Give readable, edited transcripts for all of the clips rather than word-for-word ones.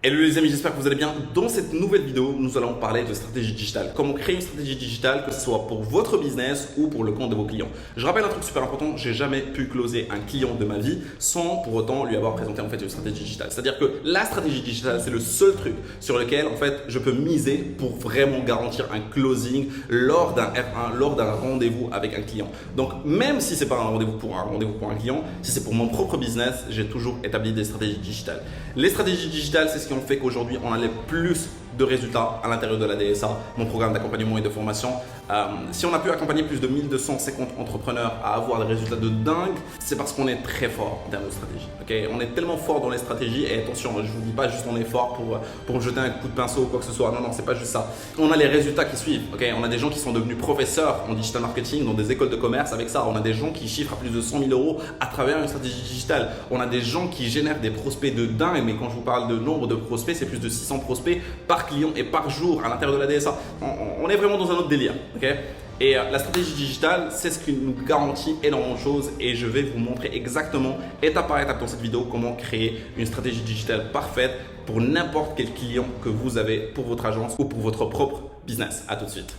Hello les amis, j'espère que vous allez bien. Dans cette nouvelle vidéo, nous allons parler de stratégie digitale. Comment créer une stratégie digitale, que ce soit pour votre business ou pour le compte de vos clients. Je rappelle un truc super important, j'ai jamais pu closer un client de ma vie sans pour autant lui avoir présenté en fait une stratégie digitale. C'est-à-dire que la stratégie digitale, c'est le seul truc sur lequel en fait je peux miser pour vraiment garantir un closing lors d'un R1, lors d'un rendez-vous avec un client. Donc même si c'est pas un rendez-vous pour un client, si c'est pour mon propre business, j'ai toujours établi des stratégies digitales. Les stratégies digitales, c'est ce qui ont fait qu'aujourd'hui, on a les plus de résultats à l'intérieur de la DSA, mon programme d'accompagnement et de formation. Si on a pu accompagner plus de 1250 entrepreneurs à avoir des résultats de dingue, c'est parce qu'on est très fort en termes de stratégie. Okay, on est tellement fort dans les stratégies et attention, je ne vous dis pas juste on est fort pour jeter un coup de pinceau ou quoi que ce soit. Non, non, c'est pas juste ça. On a les résultats qui suivent. Okay, on a des gens qui sont devenus professeurs en digital marketing dans des écoles de commerce avec ça. On a des gens qui chiffrent à plus de 100 000 euros à travers une stratégie digitale. On a des gens qui génèrent des prospects de dingue, mais quand je vous parle de nombre de prospects, c'est plus de 600 prospects par client et par jour à l'intérieur de la DSA. On est vraiment dans un autre délire. Okay, et la stratégie digitale, c'est ce qui nous garantit énormément de choses et je vais vous montrer exactement, étape par étape dans cette vidéo, comment créer une stratégie digitale parfaite pour n'importe quel client que vous avez pour votre agence ou pour votre propre business. À tout de suite.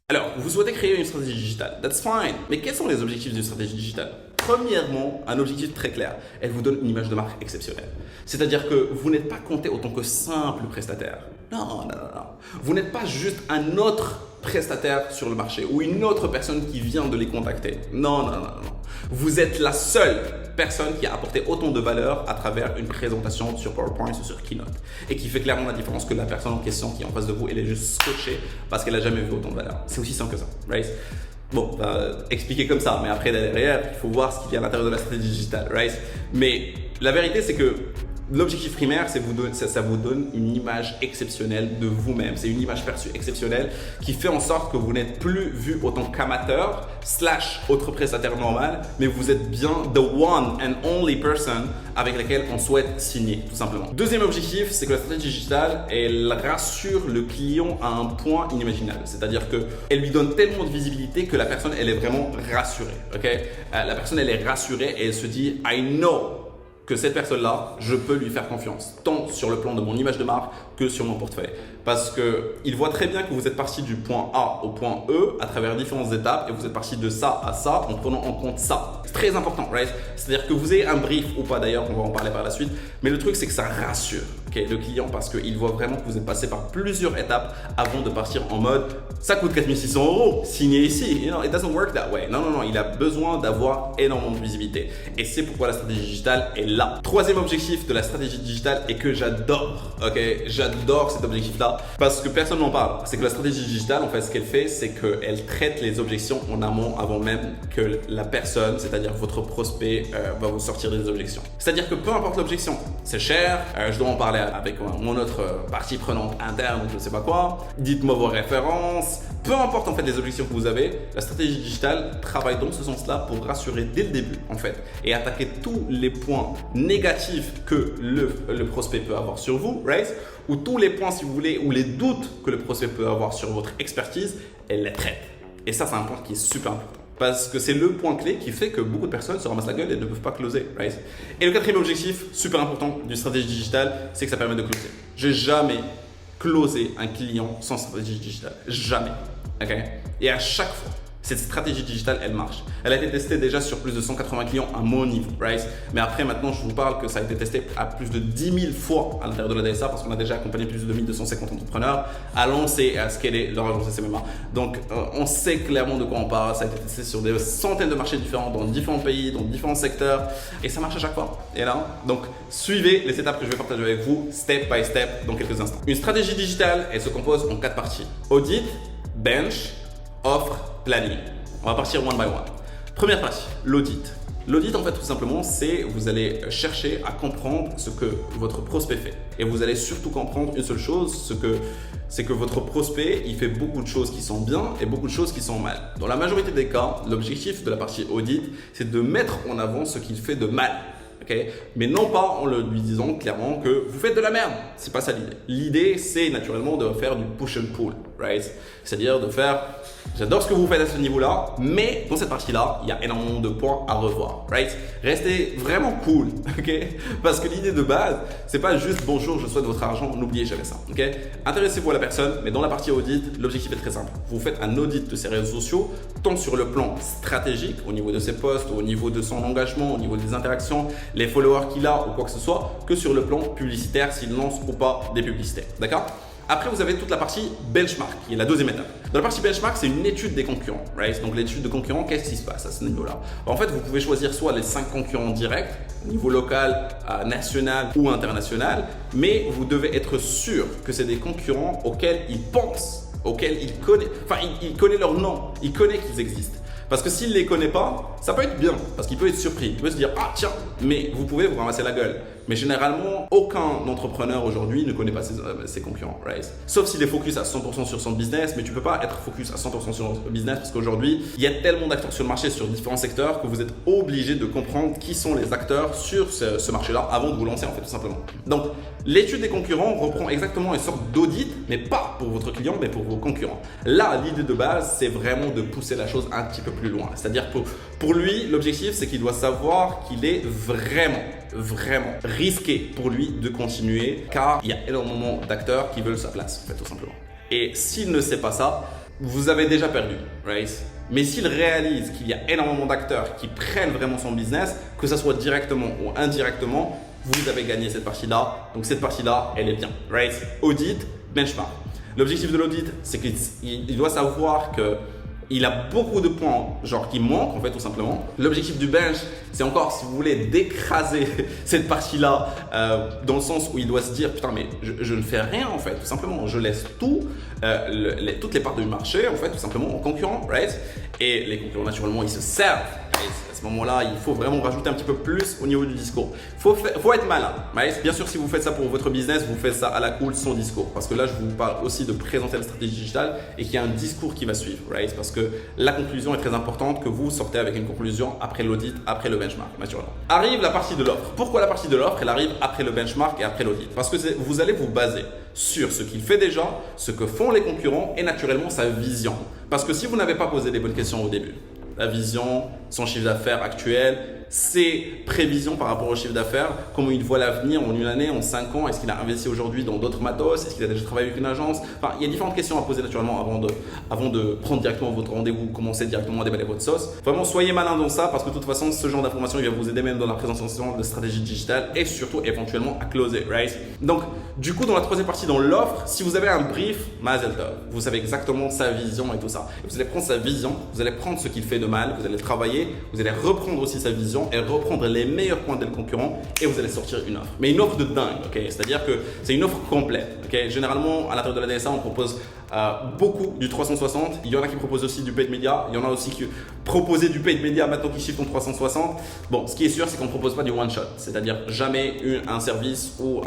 Alors, vous souhaitez créer une stratégie digitale, that's fine. Mais quels sont les objectifs d'une stratégie digitale? Premièrement, un objectif très clair. Elle vous donne une image de marque exceptionnelle. C'est-à-dire que vous n'êtes pas compté autant que simple prestataire. Non, non, non, non. Vous n'êtes pas juste un autre prestataire sur le marché ou une autre personne qui vient de les contacter. Non, non, non, non. Vous êtes la seule personne qui a apporté autant de valeur à travers une présentation sur PowerPoint ou sur Keynote et qui fait clairement la différence que la personne en question qui est en face de vous, elle est juste scotchée parce qu'elle n'a jamais vu autant de valeur. C'est aussi simple que ça, right? Bon, expliquer comme ça, mais après derrière, il faut voir ce qu'il y a à l'intérieur de la stratégie digitale, right? Mais la vérité, c'est que l'objectif primaire, c'est ça vous donne une image exceptionnelle de vous-même. C'est une image perçue exceptionnelle qui fait en sorte que vous n'êtes plus vu autant qu'amateur / autre prestataire normal, mais vous êtes bien the one and only person avec laquelle on souhaite signer, tout simplement. Deuxième objectif, c'est que la stratégie digitale, elle rassure le client à un point inimaginable. C'est-à-dire qu'elle lui donne tellement de visibilité que la personne, elle est vraiment rassurée. Okay? La personne, elle est rassurée et elle se dit « I know ». Que cette personne-là, je peux lui faire confiance, tant sur le plan de mon image de marque que sur mon portefeuille. Parce qu'il voit très bien que vous êtes parti du point A au point E à travers différentes étapes et vous êtes parti de ça à ça en prenant en compte ça. C'est très important, right? C'est-à-dire que vous ayez un brief ou pas d'ailleurs, on va en parler par la suite, mais le truc c'est que ça rassure le client parce qu'il voit vraiment que vous êtes passé par plusieurs étapes avant de partir en mode ça coûte 4 600 €, signez ici. You know, it doesn't work that way. Non, non, non, il a besoin d'avoir énormément de visibilité. Et c'est pourquoi la stratégie digitale est là. Troisième objectif de la stratégie digitale et que j'adore, ok? J'adore cet objectif-là parce que personne n'en parle. C'est que la stratégie digitale, en fait, ce qu'elle fait, c'est qu'elle traite les objections en amont avant même que la personne, c'est-à-dire votre prospect, va vous sortir des objections. C'est-à-dire que peu importe l'objection, c'est cher, je dois en parler avec mon autre partie prenante interne, je ne sais pas quoi, dites-moi vos références, peu importe en fait les objections que vous avez, la stratégie digitale travaille dans ce sens-là pour rassurer dès le début en fait et attaquer tous les points négatifs que le prospect peut avoir sur vous, right? Ou tous les points si vous voulez, ou les doutes que le prospect peut avoir sur votre expertise, elle les traite. Et ça c'est un point qui est super important. Parce que c'est le point clé qui fait que beaucoup de personnes se ramassent la gueule et ne peuvent pas closer, right? Et le quatrième objectif, super important d'une stratégie digitale, c'est que ça permet de closer. J'ai jamais closé un client sans stratégie digitale. Jamais. Okay? Et à chaque fois, cette stratégie digitale, elle marche. Elle a été testée déjà sur plus de 180 clients à mon niveau, right? Mais après, maintenant, je vous parle que ça a été testé à plus de 10 000 fois à l'intérieur de la DSA parce qu'on a déjà accompagné plus de 1250 entrepreneurs à lancer et à scaler leur agence SMMA. Donc, on sait clairement de quoi on parle. Ça a été testé sur des centaines de marchés différents, dans différents pays, dans différents secteurs et ça marche à chaque fois. Et là, donc, suivez les étapes que je vais partager avec vous, step by step, dans quelques instants. Une stratégie digitale, elle se compose en 4 parties. Audit, bench, offre, planning. On va partir one by one. Première partie, l'audit. L'audit, en fait, tout simplement, c'est vous allez chercher à comprendre ce que votre prospect fait. Et vous allez surtout comprendre une seule chose, c'est que votre prospect, il fait beaucoup de choses qui sont bien et beaucoup de choses qui sont mal. Dans la majorité des cas, l'objectif de la partie audit, c'est de mettre en avant ce qu'il fait de mal. Okay? Mais non pas en lui disant clairement que vous faites de la merde. C'est pas ça l'idée. L'idée, c'est naturellement de faire du push and pull, right? C'est-à-dire de faire, j'adore ce que vous faites à ce niveau-là, mais dans cette partie-là, il y a énormément de points à revoir, right? Restez vraiment cool, ok? Parce que l'idée de base, c'est pas juste bonjour, je souhaite votre argent, n'oubliez jamais ça, ok? Intéressez-vous à la personne, mais dans la partie audit, l'objectif est très simple. Vous faites un audit de ses réseaux sociaux, tant sur le plan stratégique, au niveau de ses posts, au niveau de son engagement, au niveau des interactions, les followers qu'il a ou quoi que ce soit, que sur le plan publicitaire, s'il lance ou pas des publicités, d'accord? Après, vous avez toute la partie benchmark, qui est la deuxième étape. Dans la partie benchmark, c'est une étude des concurrents, right? Donc l'étude de concurrents, qu'est-ce qui se passe à ce niveau-là? En fait, vous pouvez choisir soit les 5 concurrents directs, au niveau local, national ou international, mais vous devez être sûr que c'est des concurrents auxquels ils pensent, auxquels ils connaissent, enfin, il connaît leur nom, il connaît qu'ils existent. Parce que s'il ne les connaît pas, ça peut être bien, parce qu'il peut être surpris. Il peut se dire, ah tiens, mais vous pouvez vous ramasser la gueule. Mais généralement, aucun entrepreneur aujourd'hui ne connaît pas ses concurrents, right? Sauf s'il est focus à 100% sur son business, mais tu ne peux pas être focus à 100% sur son business parce qu'aujourd'hui, il y a tellement d'acteurs sur le marché, sur différents secteurs, que vous êtes obligé de comprendre qui sont les acteurs sur ce marché-là avant de vous lancer, en fait, tout simplement. Donc, l'étude des concurrents reprend exactement une sorte d'audit, mais pas pour votre client, mais pour vos concurrents. Là, l'idée de base, c'est vraiment de pousser la chose un petit peu plus loin. C'est-à-dire pour lui, l'objectif, c'est qu'il doit savoir qu'il est vraiment risqué pour lui de continuer, car il y a énormément d'acteurs qui veulent sa place, en fait, tout simplement. Et s'il ne sait pas ça, vous avez déjà perdu, right? Mais s'il réalise qu'il y a énormément d'acteurs qui prennent vraiment son business, que ce soit directement ou indirectement, vous avez gagné cette partie-là. Donc cette partie-là, elle est bien, right? Audit, benchmark. L'objectif de l'audit, c'est qu'il doit savoir que il a beaucoup de points genre qui manquent, en fait, tout simplement. L'objectif du bench, c'est encore, si vous voulez, d'écraser cette partie-là dans le sens où il doit se dire, putain, mais je ne fais rien, en fait, tout simplement. Je laisse tout, toutes les parts du marché, en fait, tout simplement, aux concurrents, right? Et les concurrents, naturellement, ils se servent. À ce moment-là, il faut vraiment rajouter un petit peu plus au niveau du discours. Faut être malin. Right? Bien sûr, si vous faites ça pour votre business, vous faites ça à la cool, sans discours. Parce que là, je vous parle aussi de présenter la stratégie digitale et qu'il y a un discours qui va suivre. Right? Parce que la conclusion est très importante, que vous sortez avec une conclusion après l'audit, après le benchmark, naturellement. Arrive la partie de l'offre. Pourquoi la partie de l'offre, elle arrive après le benchmark et après l'audit? Parce que vous allez vous baser sur ce qu'il fait déjà, ce que font les concurrents et naturellement sa vision. Parce que si vous n'avez pas posé les bonnes questions au début, la vision, son chiffre d'affaires actuel, ses prévisions par rapport au chiffre d'affaires, comment il voit l'avenir en une année, en 5 ans, est-ce qu'il a investi aujourd'hui dans d'autres matos, est-ce qu'il a déjà travaillé avec une agence? Enfin, il y a différentes questions à poser naturellement avant de prendre directement votre rendez-vous, commencer directement à déballer votre sauce. Vraiment, soyez malin dans ça parce que de toute façon, ce genre d'information, il va vous aider même dans la présentation de stratégie digitale et surtout éventuellement à closer, right? Donc, du coup, dans la troisième partie, dans l'offre, si vous avez un brief, Mazel Tov, vous savez exactement sa vision et tout ça. Et vous allez prendre sa vision, vous allez prendre ce qu'il fait de mal, vous allez travailler, vous allez reprendre aussi sa vision et reprendre les meilleurs points des concurrents et vous allez sortir une offre. Mais une offre de dingue, ok? C'est-à-dire que c'est une offre complète, ok? Généralement, à l'intérieur de la DSA, on propose beaucoup du 360. Il y en a qui proposent aussi du paid media. Il y en a aussi qui proposent du paid media maintenant qui shift en 360. Bon, ce qui est sûr, c'est qu'on ne propose pas du one shot, c'est-à-dire jamais un service ou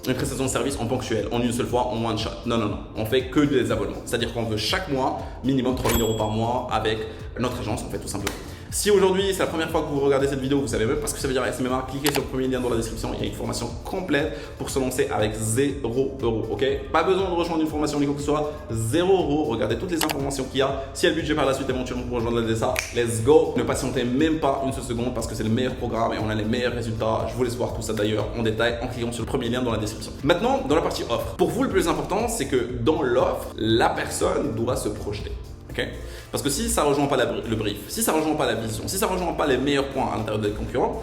une prestation de service en ponctuel, en une seule fois, en one shot. Non, non, non. On fait que des abonnements. C'est-à-dire qu'on veut chaque mois, minimum 3 000 € par mois avec notre agence, en fait, tout simplement. Si aujourd'hui c'est la première fois que vous regardez cette vidéo, vous savez même pas ce que ça veut dire SMMA, cliquez sur le premier lien dans la description, il y a une formation complète pour se lancer avec 0 €, ok? Pas besoin de rejoindre une formation ni quoi que ce soit, 0 €, regardez toutes les informations qu'il y a. Si il y a le budget par la suite éventuellement pour rejoindre la DSA, let's go! Ne patientez même pas une seule seconde parce que c'est le meilleur programme et on a les meilleurs résultats. Je vous laisse voir tout ça d'ailleurs en détail en cliquant sur le premier lien dans la description. Maintenant, dans la partie offre. Pour vous, le plus important, c'est que dans l'offre, la personne doit se projeter. Okay? Parce que si ça ne rejoint pas le brief, si ça ne rejoint pas la vision, si ça ne rejoint pas les meilleurs points à l'intérieur des concurrents,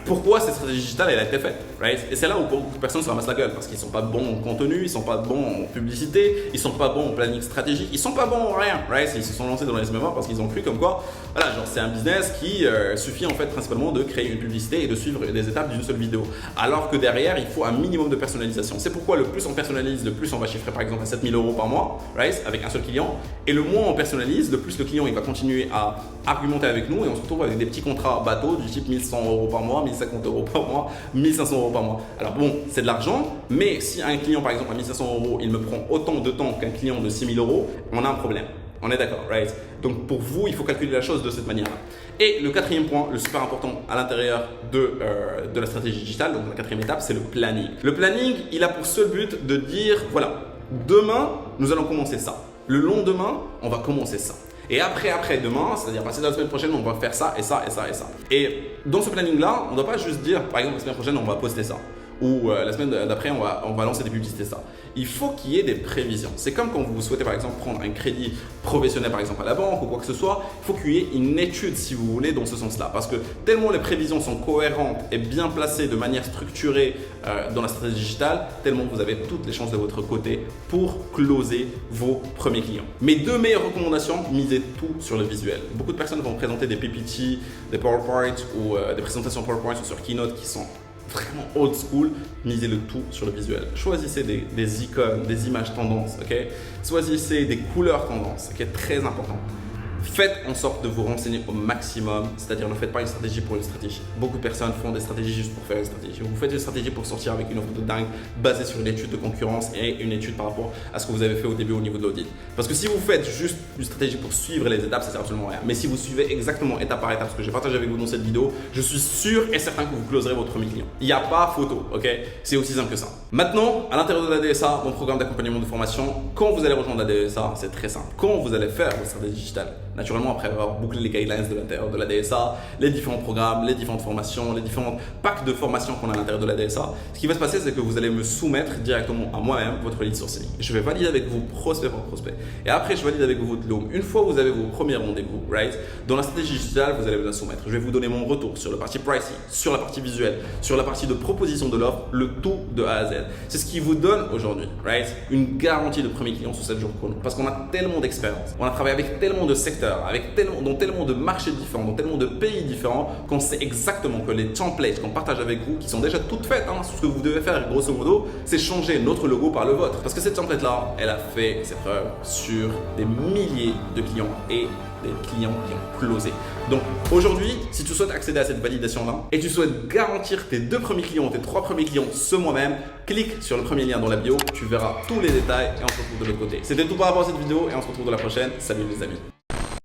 pourquoi cette stratégie digitale elle a été faite, right? Et c'est là où beaucoup de personnes se ramassent la gueule parce qu'ils ne sont pas bons en contenu, ils ne sont pas bons en publicité, ils ne sont pas bons en planning stratégique, ils ne sont pas bons en rien, right? Ils se sont lancés dans les SMMA parce qu'ils ont cru comme quoi, voilà, genre c'est un business qui suffit en fait principalement de créer une publicité et de suivre les étapes d'une seule vidéo. Alors que derrière, il faut un minimum de personnalisation. C'est pourquoi le plus on personnalise, le plus on va chiffrer par exemple à 7 000 € par mois, right? Avec un seul client. Et le moins on personnalise, le plus le client il va continuer à argumenter avec nous et on se retrouve avec des petits contrats bateaux du type 1 100 € par mois, 1 050 € par mois, 1 500 € par mois. Alors bon, c'est de l'argent, mais si un client par exemple à 1 500 €, il me prend autant de temps qu'un client de 6 000 €, on a un problème. On est d'accord, right? Donc pour vous, il faut calculer la chose de cette manière-là. Et le quatrième point, le super important à l'intérieur de la stratégie digitale, donc la quatrième étape, c'est le planning. Le planning, il a pour seul but de dire, voilà, Demain, nous allons commencer ça. Le lendemain, on va commencer ça. Et après-demain, c'est-à-dire passer dans la semaine prochaine, on va faire ça et ça et ça et ça. Et dans ce planning-là, on ne doit pas juste dire, par exemple, la semaine prochaine, on va poster ça. Ou la semaine d'après, on va lancer des publicités, ça. Il faut qu'il y ait des prévisions. C'est comme quand vous souhaitez, par exemple, prendre un crédit professionnel, par exemple, à la banque ou quoi que ce soit. Il faut qu'il y ait une étude, si vous voulez, dans ce sens-là. Parce que tellement les prévisions sont cohérentes et bien placées de manière structurée dans la stratégie digitale, tellement vous avez toutes les chances de votre côté pour closer vos premiers clients. Mes deux meilleures recommandations, misez tout sur le visuel. Beaucoup de personnes vont présenter des PPT, des PowerPoint ou des présentations PowerPoint ou sur Keynote qui sont vraiment old school, misez le tout sur le visuel. Choisissez des icônes, des images tendances, ok? Choisissez des couleurs tendances, ok? Très important. Faites en sorte de vous renseigner au maximum, c'est-à-dire ne faites pas une stratégie pour une stratégie. Beaucoup de personnes font des stratégies juste pour faire une stratégie. Vous faites une stratégie pour sortir avec une offre de dingue basée sur une étude de concurrence et une étude par rapport à ce que vous avez fait au début au niveau de l'audit. Parce que si vous faites juste une stratégie pour suivre les étapes, ça sert absolument à rien. Mais si vous suivez exactement étape par étape ce que j'ai partagé avec vous dans cette vidéo, je suis sûr et certain que vous closerez votre premier client. Il n'y a pas photo, ok? C'est aussi simple que ça. Maintenant, à l'intérieur de la DSA, mon programme d'accompagnement de formation, quand vous allez rejoindre la DSA, c'est très simple. Quand vous allez faire votre stratégie digitale, naturellement, après avoir bouclé les guidelines de l'intérieur de la DSA, les différents programmes, les différentes formations, les différents packs de formation qu'on a à l'intérieur de la DSA, ce qui va se passer, c'est que vous allez me soumettre directement à moi-même votre lead sourcing. Je vais valider avec vous prospect par prospect. Et après, je valide avec vous votre loom. Une fois que vous avez vos premiers rendez-vous, right? Dans la stratégie digitale, vous allez me la soumettre. Je vais vous donner mon retour sur la partie pricing, sur la partie visuelle, sur la partie de proposition de l'offre, le tout de A à Z. C'est ce qui vous donne aujourd'hui, right? Une garantie de premier client sur 7 jours chrono. Parce qu'on a tellement d'expérience, on a travaillé avec tellement de secteurs, dans tellement de marchés différents, dans tellement de pays différents, qu'on sait exactement que les templates qu'on partage avec vous, qui sont déjà toutes faites, ce que vous devez faire grosso modo, c'est changer notre logo par le vôtre. Parce que cette template-là, elle a fait ses preuves sur des milliers de clients et des clients qui ont closé. Donc aujourd'hui, si tu souhaites accéder à cette validation-là et tu souhaites garantir tes 2 premiers clients, tes 3 premiers clients ce mois-même, clique sur le premier lien dans la bio, tu verras tous les détails et on se retrouve de l'autre côté. C'était tout par rapport à cette vidéo et on se retrouve dans la prochaine. Salut les amis.